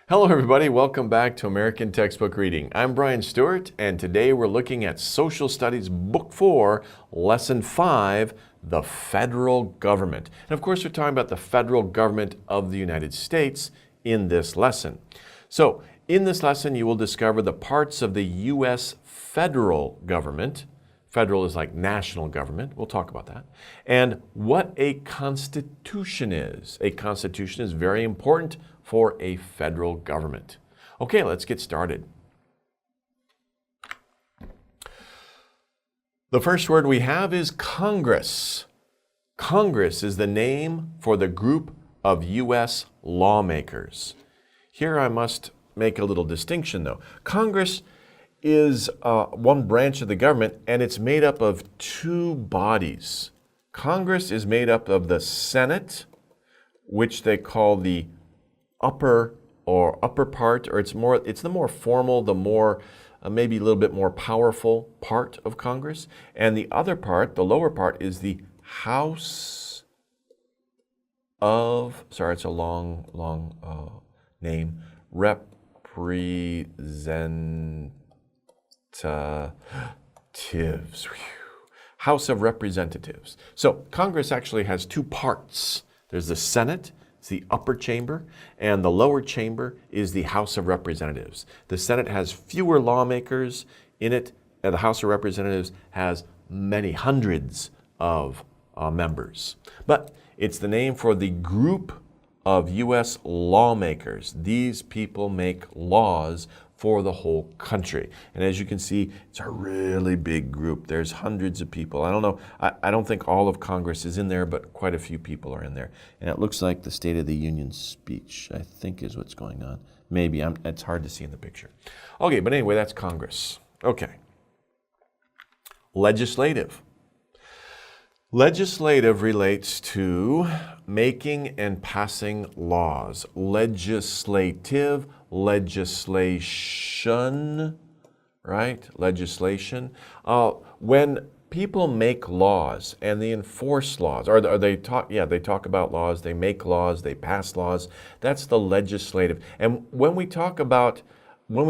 Hello everybody, welcome back to American Textbook Reading. I'm Brian Stuart, and today we're looking at Social Studies Book 4, Lesson 5, the Federal Government. And of course, we're talking about the federal government of the United States in this lesson. So, in this lesson, you will discover the parts of the U.S. federal government. Federal is like national government. We'll talk about that. And what a constitution is. A constitution is very important for a federal government. Okay, let's get started. The first word we have is Congress. Congress is the name for the group of U.S. lawmakers. Here I must make a little distinction though. Congress is one branch of the government, and it's made up of two bodies. Congress is made up of the Senate, which they call the upper part, or it's the more formal, the more maybe a little bit more powerful part of Congress. And the other part, the lower part, is the House of, sorry, it's a long name, Representatives. House of Representatives. So Congress actually has two parts. There's the Senate, it's the upper chamber, and the lower chamber is the House of Representatives. The Senate has fewer lawmakers in it, and the House of Representatives has many hundreds of members. But it's the name for the group of U.S. lawmakers. These people make laws for the whole country. And as you can see, it's a really big group. There's hundreds of people. I don't know, I don't think all of Congress is in there, but quite a few people are in there. And it looks like the State of the Union speech, I think, is what's going on. Maybe, it's hard to see in the picture. Okay, but anyway, that's Congress. Okay. Legislative. Legislative relates to making and passing laws. Legislative, legislation, right? Legislation. When people make laws and they enforce laws, or they talk about laws, they make laws, they pass laws, that's the legislative. And when we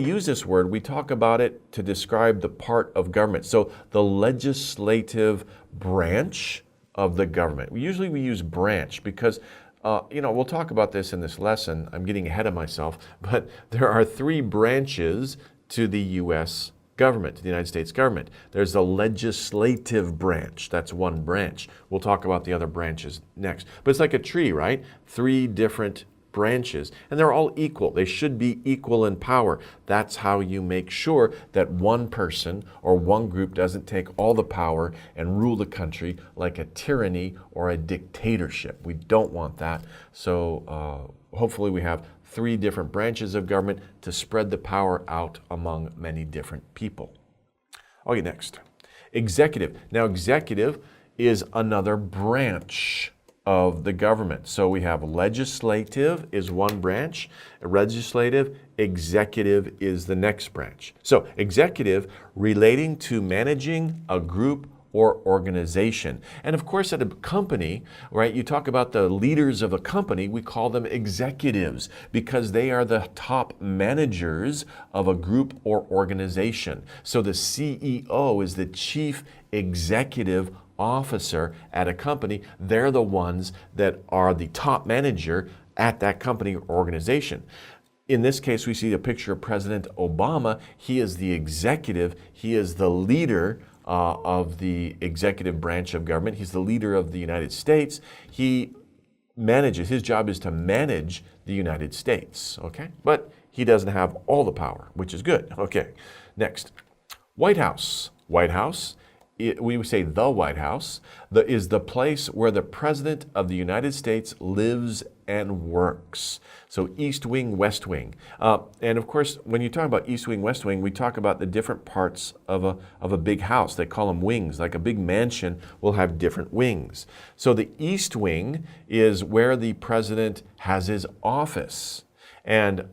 use this word, we talk about it to describe the part of government. So the legislative branch of the government. Usually we use branch because, we'll talk about this in this lesson. I'm getting ahead of myself, but there are three branches to the U.S. government, to the United States government. There's the legislative branch. That's one branch. We'll talk about the other branches next. But it's like a tree, right? Three different branches, and they're all equal. They should be equal in power. That's how you make sure that one person or one group doesn't take all the power and rule the country like a tyranny or a dictatorship. We don't want that. So hopefully we have three different branches of government to spread the power out among many different people. Okay, next. Executive. Now, executive is another branch of the government. So we have legislative is one branch, legislative, executive is the next branch. So executive relating to managing a group or organization. And of course at a company, right, you talk about the leaders of a company, we call them executives because they are the top managers of a group or organization. So the CEO is the chief executive officer at a company. They're the ones that are the top manager at that company or organization. In this case, we see a picture of President Obama. He is the executive. He is the leader of the executive branch of government. He's the leader of the United States. He manages, his job is to manage the United States, okay? But he doesn't have all the power, which is good. Okay, next. White House. White House. We would say the White House is the place where the President of the United States lives and works. So East Wing, West Wing. And of course, when you talk about East Wing, West Wing, we talk about the different parts of a big house. They call them wings. Like a big mansion will have different wings. So the East Wing is where the President has his office. And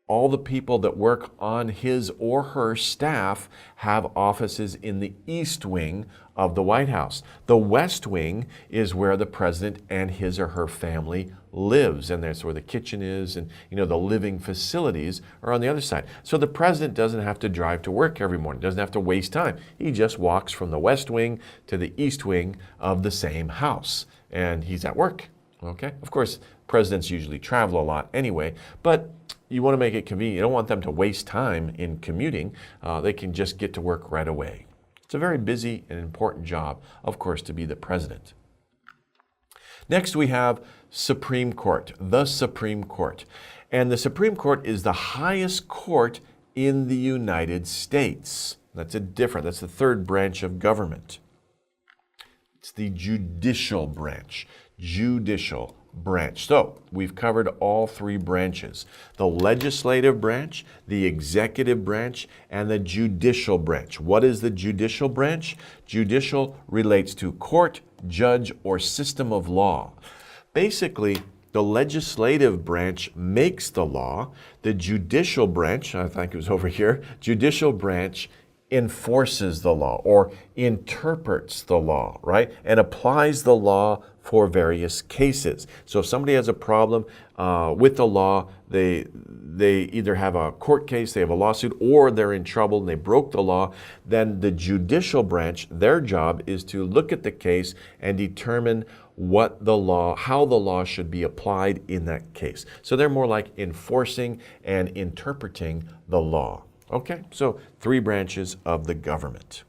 all the people that work on his or her staff have offices in the East Wing of the White House. The West Wing is where the president and his or her family lives, and that's where the kitchen is, and the living facilities are on the other side. So the president doesn't have to drive to work every morning, doesn't have to waste time. He just walks from the West Wing to the East Wing of the same house, and he's at work. Okay? Of course, presidents usually travel a lot anyway, but you want to make it convenient. You don't want them to waste time in commuting. They can just get to work right away. It's a very busy and important job, of course, to be the president. Next, we have Supreme Court, the Supreme Court. And the Supreme Court is the highest court in the United States. That's the third branch of government. It's the judicial branch. Judicial branch. So we've covered all three branches: the legislative branch, the executive branch, and the judicial branch. What is the judicial branch? Judicial relates to court, judge, or system of law. Basically, the legislative branch makes the law. The judicial branch, I think it was over here, judicial branch enforces the law or interprets the law, right? And applies the law for various cases. So if somebody has a problem with the law, they either have a court case, they have a lawsuit, or they're in trouble and they broke the law, then the judicial branch, their job is to look at the case and determine how the law should be applied in that case. So they're more like enforcing and interpreting the law. Okay, so three branches of the government.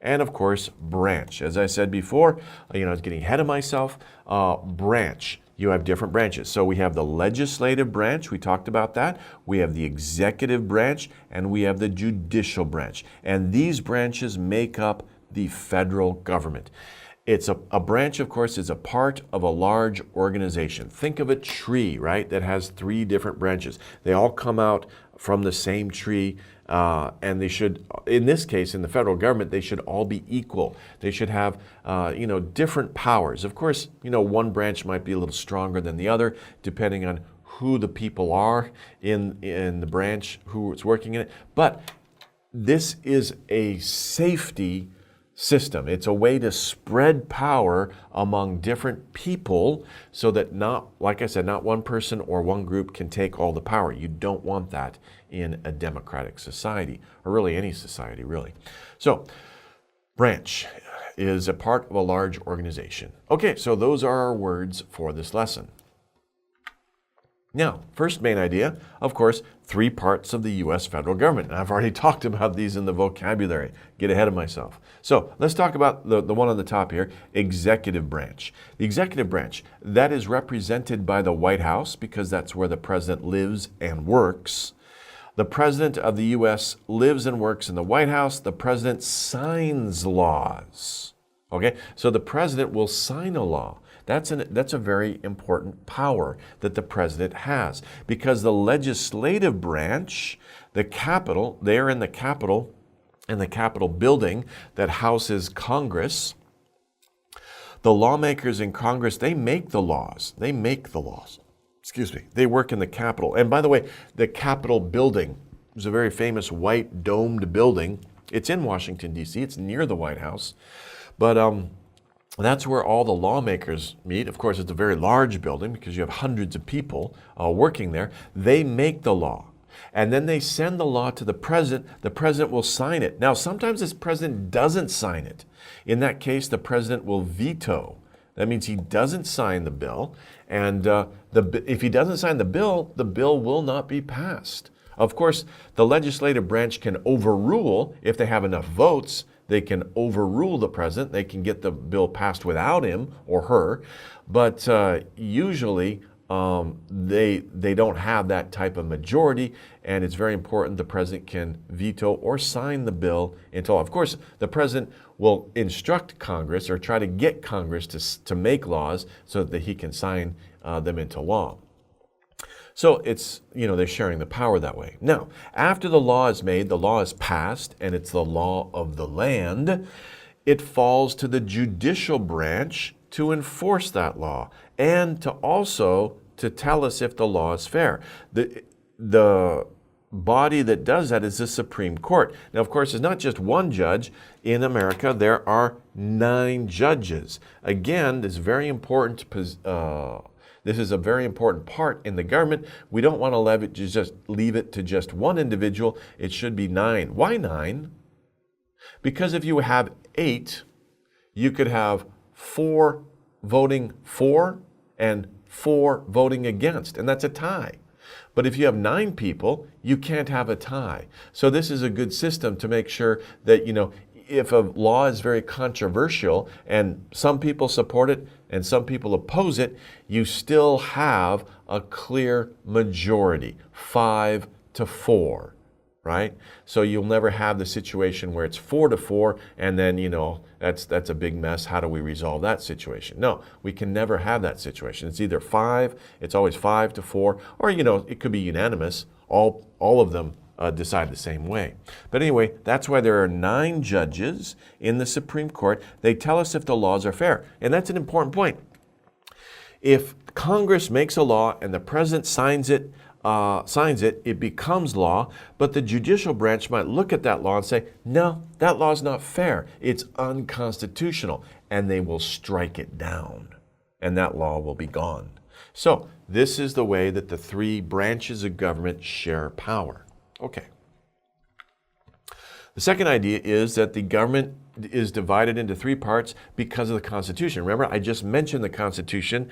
And of course, branch. As I said before, I was getting ahead of myself. Branch. You have different branches. So we have the legislative branch. We talked about that. We have the executive branch, and we have the judicial branch. And these branches make up the federal government. It's a branch, of course, is a part of a large organization. Think of a tree, right, that has three different branches. They all come out from the same tree, and they should, in this case, in the federal government, they should all be equal. They should have, different powers. Of course, one branch might be a little stronger than the other, depending on who the people are in the branch, who is working in it. But this is a safety system. It's a way to spread power among different people so that not one person or one group can take all the power. You don't want that in a democratic society, or really any society, really. So, branch is a part of a large organization. Okay, so those are our words for this lesson. Now, first main idea, of course, three parts of the U.S. federal government. And I've already talked about these in the vocabulary. Get ahead of myself. So let's talk about the one on the top here, executive branch. The executive branch, that is represented by the White House because that's where the president lives and works. The president of the U.S. lives and works in the White House. The president signs laws. Okay, so the president will sign a law. That's a very important power that the president has, because the legislative branch, the Capitol, they're in the Capitol, and the Capitol building that houses Congress. The lawmakers in Congress, they make the laws. They work in the Capitol. And by the way, the Capitol building is a very famous white domed building. It's in Washington, D.C. It's near the White House. But that's where all the lawmakers meet. Of course, it's a very large building because you have hundreds of people working there. They make the law. And then they send the law to the president. The president will sign it. Now, sometimes this president doesn't sign it. In that case, the president will veto. That means he doesn't sign the bill. And if he doesn't sign the bill will not be passed. Of course, the legislative branch can overrule if they have enough votes. They can overrule the president. They can get the bill passed without him or her. But usually they don't have that type of majority, and it's very important the president can veto or sign the bill into law. Of course, the president will instruct Congress or try to get Congress to make laws so that he can sign them into law. So it's, they're sharing the power that way. Now, after the law is made, the law is passed, and it's the law of the land, it falls to the judicial branch to enforce that law and to tell us if the law is fair. the body that does that is the Supreme Court. Now, of course, it's not just one judge. In America, there are 9 judges. Again, this is very important. This is a very important part in the government. We don't want to leave it to just one individual. It should be 9. Why 9? Because if you have 8, you could have 4 voting for and 4 voting against, and that's a tie. But if you have 9 people, you can't have a tie. So this is a good system to make sure that, if a law is very controversial and some people support it and some people oppose it, you still have a clear majority, 5-4, right? So you'll never have the situation where it's 4-4 and then, that's a big mess. How do we resolve that situation? No, we can never have that situation. It's either 5, it's always 5-4, or, it could be unanimous. All of them decide the same way. But anyway, that's why there are 9 judges in the Supreme Court. They tell us if the laws are fair. And that's an important point. If Congress makes a law and the president signs it, it becomes law, but the judicial branch might look at that law and say, no, that law is not fair. It's unconstitutional, and they will strike it down, and that law will be gone. So this is the way that the 3 branches of government share power. Okay. The second idea is that the government is divided into 3 parts because of the Constitution. Remember, I just mentioned the Constitution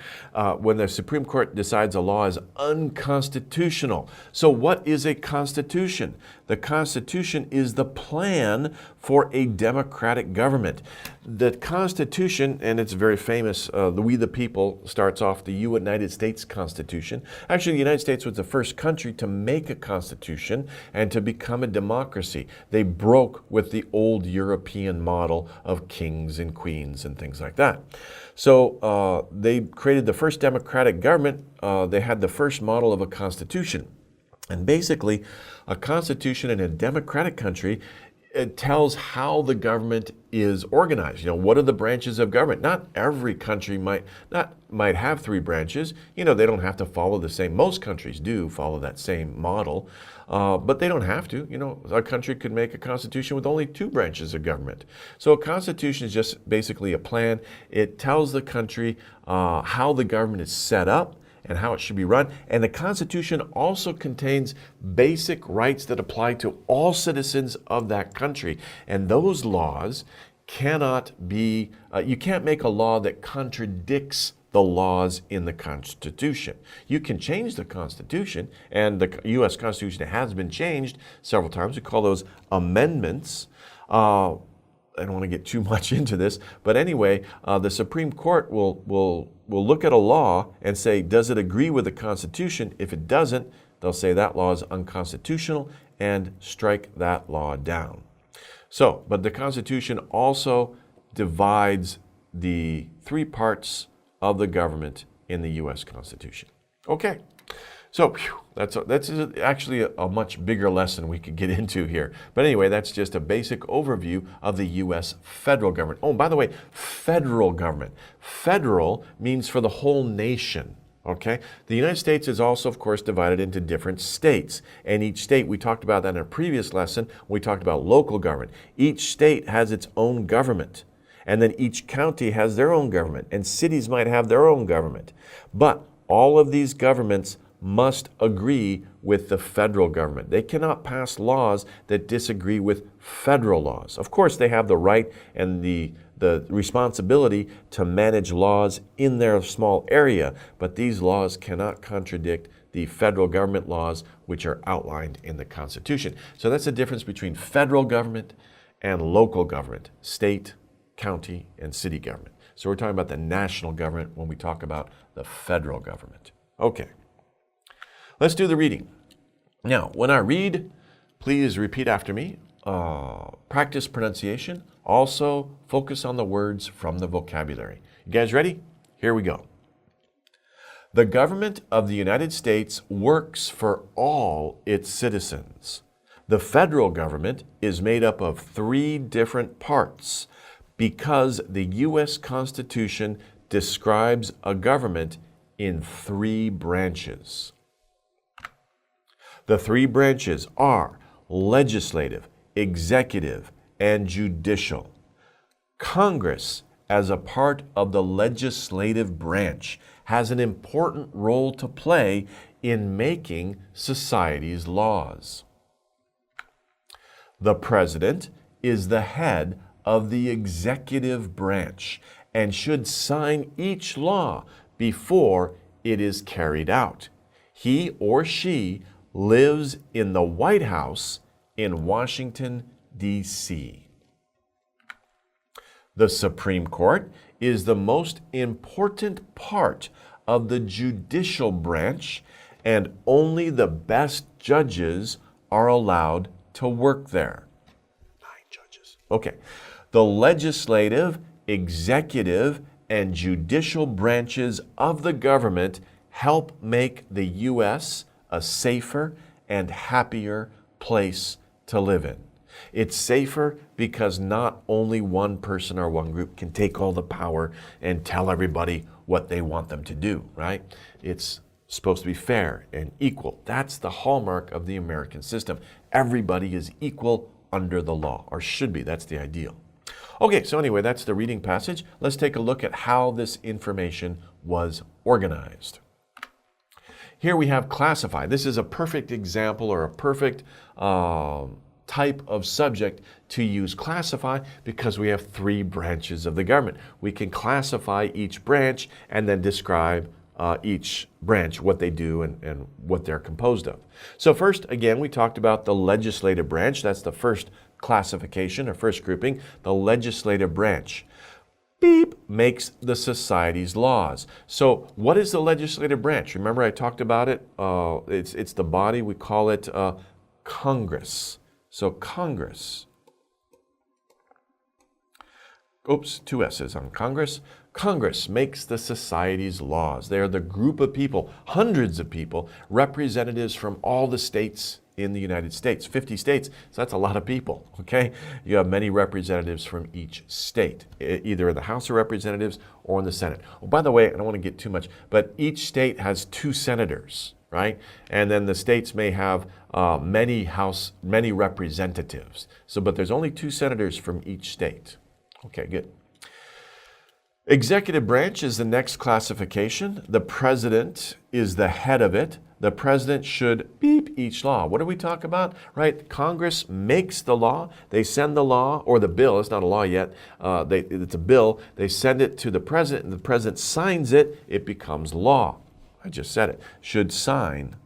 when the Supreme Court decides a law is unconstitutional. So what is a constitution? The Constitution is the plan for a democratic government. The Constitution, and it's very famous, the We the People starts off the United States Constitution. Actually, the United States was the first country to make a constitution and to become a democracy. They broke with the old European model of kings and queens and things like that. So they created the first democratic government. They had the first model of a constitution. And basically, a constitution in a democratic country, it tells how the government is organized. What are the branches of government? Not every country might have 3 branches. They don't have to follow the same. Most countries do follow that same model, but they don't have to. A country could make a constitution with only 2 branches of government. So a constitution is just basically a plan. It tells the country how the government is set up and how it should be run. And the Constitution also contains basic rights that apply to all citizens of that country. And those laws cannot be, you can't make a law that contradicts the laws in the Constitution. You can change the Constitution, and the U.S. Constitution has been changed several times. We call those amendments. I don't want to get too much into this, but anyway, the Supreme Court will look at a law and say, does it agree with the Constitution? If it doesn't, they'll say that law is unconstitutional and strike that law down. So, but the Constitution also divides the 3 parts of the government in the U.S. Constitution. Okay. So that's actually a much bigger lesson we could get into here. But anyway, that's just a basic overview of the U.S. federal government. Oh, by the way, federal government. Federal means for the whole nation. Okay? The United States is also, of course, divided into different states. And each state, we talked about that in a previous lesson, we talked about local government. Each state has its own government. And then each county has their own government. And cities might have their own government. But all of these governments must agree with the federal government. They cannot pass laws that disagree with federal laws. Of course, they have the right and the responsibility to manage laws in their small area, but these laws cannot contradict the federal government laws which are outlined in the Constitution. So that's the difference between federal government and local government, state, county, and city government. So we're talking about the national government when we talk about the federal government. Okay. Let's do the reading. Now, when I read, please repeat after me. Practice pronunciation. Also, focus on the words from the vocabulary. You guys ready? Here we go. The government of the United States works for all its citizens. The federal government is made up of 3 different parts because the U.S. Constitution describes a government in 3 branches. The three branches are legislative, executive, and judicial. Congress, as a part of the legislative branch, has an important role to play in making society's laws. The president is the head of the executive branch and should sign each law before it is carried out. He or she lives in the White House in Washington, D.C. The Supreme Court is the most important part of the judicial branch, and only the best judges are allowed to work there. 9 judges. Okay. The legislative, executive, and judicial branches of the government help make the U.S. a safer and happier place to live in. It's safer because not only one person or one group can take all the power and tell everybody what they want them to do, right? It's supposed to be fair and equal. That's the hallmark of the American system. Everybody is equal under the law, or should be. That's the ideal. Okay, so anyway, that's the reading passage. Let's take a look at how this information was organized. Here we have classify. This is a perfect example or a perfect type of subject to use classify because we have 3 branches of the government. We can classify each branch and then describe each branch, what they do and what they're composed of. So first, again, we talked about the legislative branch. That's the first classification or first grouping, the legislative branch. Beep makes the society's laws. So what is the legislative branch? Remember I talked about it? It's the body, we call it Congress. So Congress. Oops, 2 S's on Congress. Congress makes the society's laws. They are the group of people, hundreds of people, representatives from all the states in the United States, 50 states, so that's a lot of people, okay? You have many representatives from each state, either in the House of Representatives or in the Senate. Oh, by the way, I don't want to get too much, but each state has 2 senators, right? And then the states may have many representatives. So, but there's only 2 senators from each state. Okay, good. Executive branch is the next classification. The president is the head of it. The president should beep each law. What do we talk about? Right? Congress makes the law. They send the law, or the bill. It's not a law yet. It's a bill. They send it to the president, and the president signs it. It becomes law. I just said it. Should sign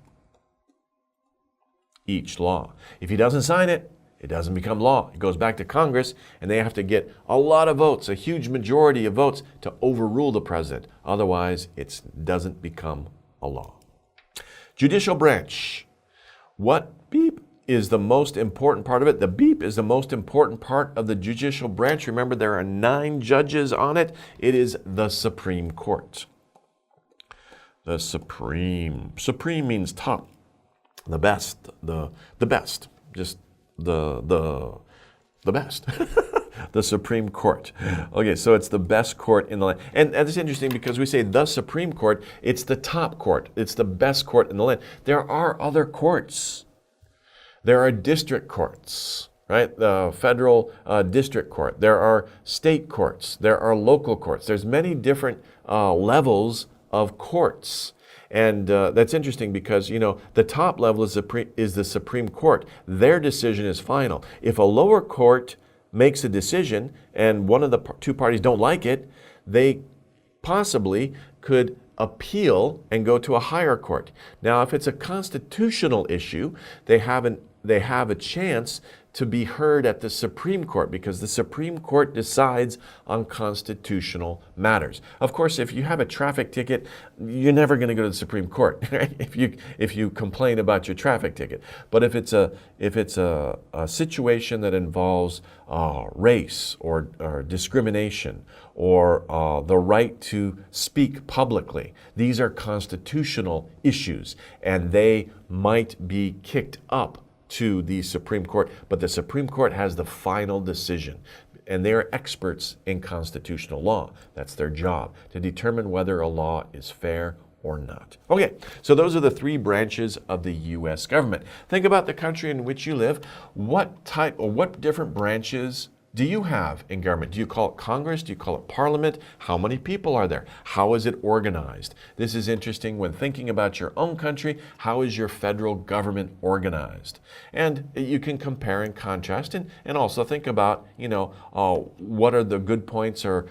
each law. If he doesn't sign it, it doesn't become law. It goes back to Congress, and they have to get a lot of votes, a huge majority of votes, to overrule the president. Otherwise, it doesn't become a law. Judicial branch. What beep is the most important part of it? The beep is the most important part of the judicial branch. Remember, there are 9 judges on it. It is the Supreme Court. The Supreme. Supreme means top, the best, the best, just the best. The Supreme Court. Okay, so it's the best court in the land. And it's interesting because we say the Supreme Court, it's the top court. It's the best court in the land. There are other courts. There are district courts, right? The federal district court. There are state courts. There are local courts. There's many different levels of courts. And that's interesting because, you know, the top level is the Supreme Court. Their decision is final. If a lower court makes a decision and one of the 2 parties don't like it, they possibly could appeal and go to a higher court. Now, if it's a constitutional issue, they have a chance to be heard at the Supreme Court because the Supreme Court decides on constitutional matters. Of course, if you have a traffic ticket, you're never going to go to the Supreme Court, right? If you complain about your traffic ticket. But if it's a situation that involves race or discrimination or the right to speak publicly, these are constitutional issues, and they might be kicked up to the Supreme Court, but the Supreme Court has the final decision, and they are experts in constitutional law. That's their job, to determine whether a law is fair or not. Okay, so those are the three branches of the U.S. government. Think about the country in which you live. What type or what different branches do you have in government? Do you call it Congress? Do you call it Parliament? How many people are there? How is it organized? This is interesting when thinking about your own country. How is your federal government organized? And you can compare and contrast and also think about, what are the good points or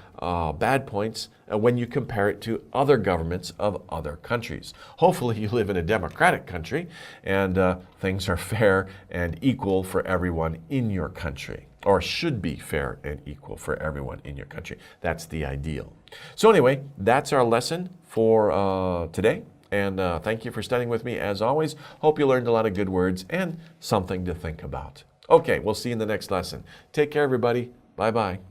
bad points when you compare it to other governments of other countries. Hopefully you live in a democratic country and things are fair and equal for everyone in your country, or should be fair and equal for everyone in your country. That's the ideal. So anyway, that's our lesson for today. And thank you for studying with me as always. Hope you learned a lot of good words and something to think about. Okay, we'll see you in the next lesson. Take care, everybody. Bye-bye.